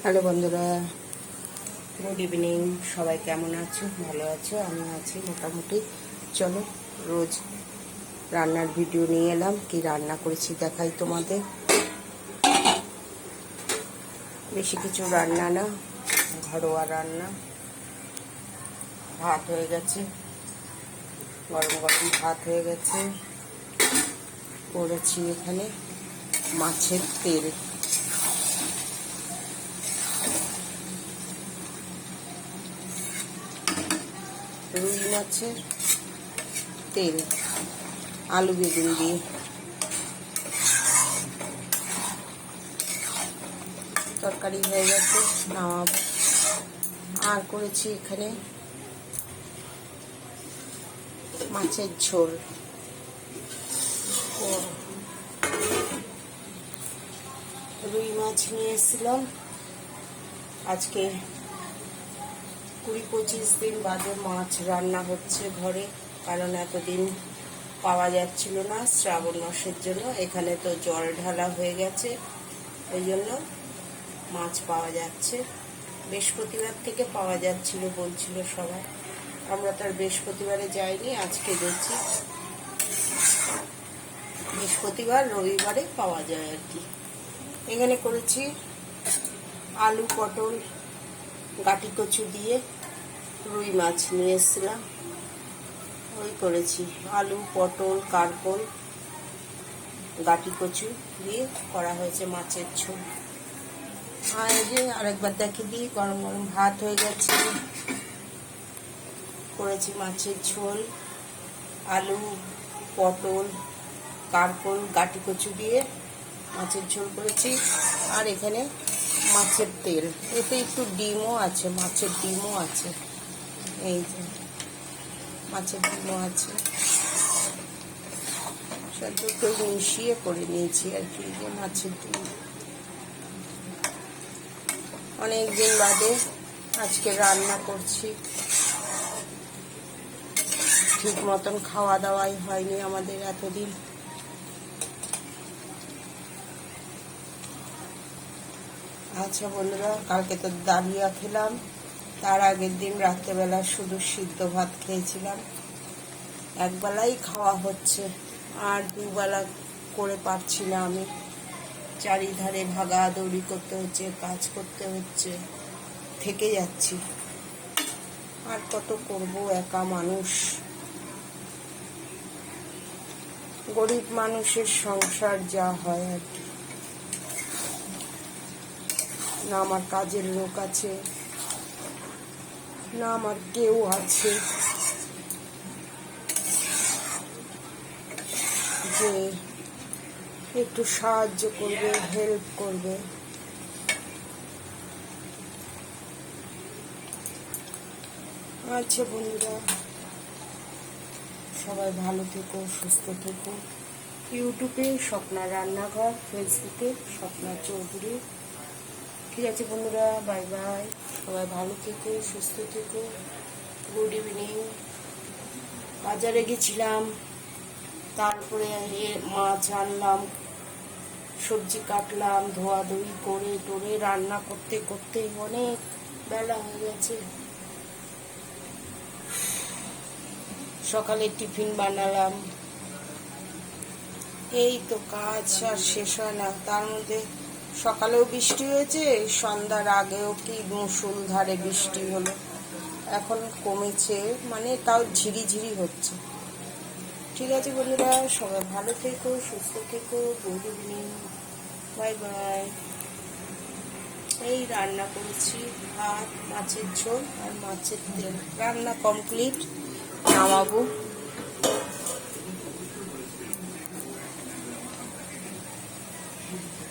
Hello বন্ধুরা, good evening. সবাই কেমন আছো? ভালো আছো? আমি আছি মোটামুটি। চলো রোজ রান্নার ভিডিও নিয়ে এলাম। কি রান্না করেছি দেখাই তোমাদের। বেশি কিছু রান্না না, ঘরোয়া রান্না। ভাত হয়ে গেছে, গরম গরম ভাত হয়ে গেছে। করেছি এখানে মাছের তেল, রুই মাছের তেল, আলু বেগুন দিয়ে। তরকারি হয়ে গেছে, নামাবো। আর করেছি এখানে মাছের ঝোল। রুই মাছ নিয়ে এসেছিলাম। আজকে 20-25 দিন বাদে মাছ রান্না হচ্ছে ঘরে, কারণ এতদিন পাওয়া যাচ্ছিল না শ্রাবণ মাসের জন্য। এখানে তো জল ঢালা হয়ে গেছে, ওই জন্য মাছ পাওয়া যাচ্ছে। বৃহস্পতিবার থেকে পাওয়া যাচ্ছিল বলছিল সবাই। আমরা তার বৃহস্পতিবারে যাইনি, আজকে গেছি। বৃহস্পতিবার রবিবারে পাওয়া যায় আর কি। এখানে করেছি আলু পটল গাটি কচু দিয়ে রুই মাছ নিয়ে এসেছিলাম, ওই করেছি। আলু পটল কারকল গাটি কচু দিয়ে করা হয়েছে মাছের ঝোল। আর এই যে আরেকবার দেখে দিই, গরম গরম ভাত হয়ে গেছে। করেছি মাছের ঝোল, আলু পটল কারকল গাটি কচু দিয়ে মাছের ঝোল করেছি। আর এখানে মাছের তেল, এতে একটু ডিমও আছে, মাছের ডিমও আছে। এই যে মাছের ডিমও আছে, সব দুটোই মিশিয়ে করে নিয়েছি আর কি। যে মাছের ডিম অনেক দিন বাদে আজকে রান্না করছি। ঠিক মতন খাওয়া দাওয়াই হয়নি আমাদের এতদিন। আচ্ছা বন্ধুরা, কালকে তো দালিয়া খেলাম, তার আগের দিন রাত্রেবেলা শুধু সিদ্ধ ভাত খেয়েছিলাম। একবেলাই খাওয়া হচ্ছে, আর দুবেলা করে পারছি না আমি। চারিধারে ভাগা দৌড়ি করতে হচ্ছে, কাজ করতে হচ্ছে, থেকে যাচ্ছি। আর কত করব, একা মানুষ, গরিব মানুষের সংসার যা হয় আর কি। না আমার কাজের লোক আছে, না আমার কেউ আছে যে একটু সাহায্য করবে, হেল্প করবে। আচ্ছা বন্ধুরা, সবাই ভালো থেকো, সুস্থ থেকো। ইউটিউবে স্বপ্না রান্নাঘর, ফেসবুকে স্বপ্না চৌধুরী। ঠিক আছে বন্ধুরা, বাই বাই। সবাই ভালো থেকো, সুস্থ থেকো। Good evening. বাজারে গেছিলাম, তারপরে মাছ আনলাম, সবজি কাটলাম, ধোয়াধুয়ি করে টোরে রান্না করতে করতে অনেক বেলা হয়ে গেছে। সকালে টিফিন বানালাম, এই তো কাজ আর শেষ হয় না। তার মধ্যে সকালেও বৃষ্টি হয়েছে, সন্ধ্যার আগেও কি মুষলধারে বৃষ্টি হলো। এখন কমেছে, মানে তাও ঝিরিঝিরি হচ্ছে। ঠিক আছে বন্ধুরা, সবাই ভালো থেকো, সুস্থ থেকো। Good evening, bye bye. এই রান্না করেছি ভাত, মাছের ঝোল আর মাছের তেল। রান্না কমপ্লিট, নামাবো।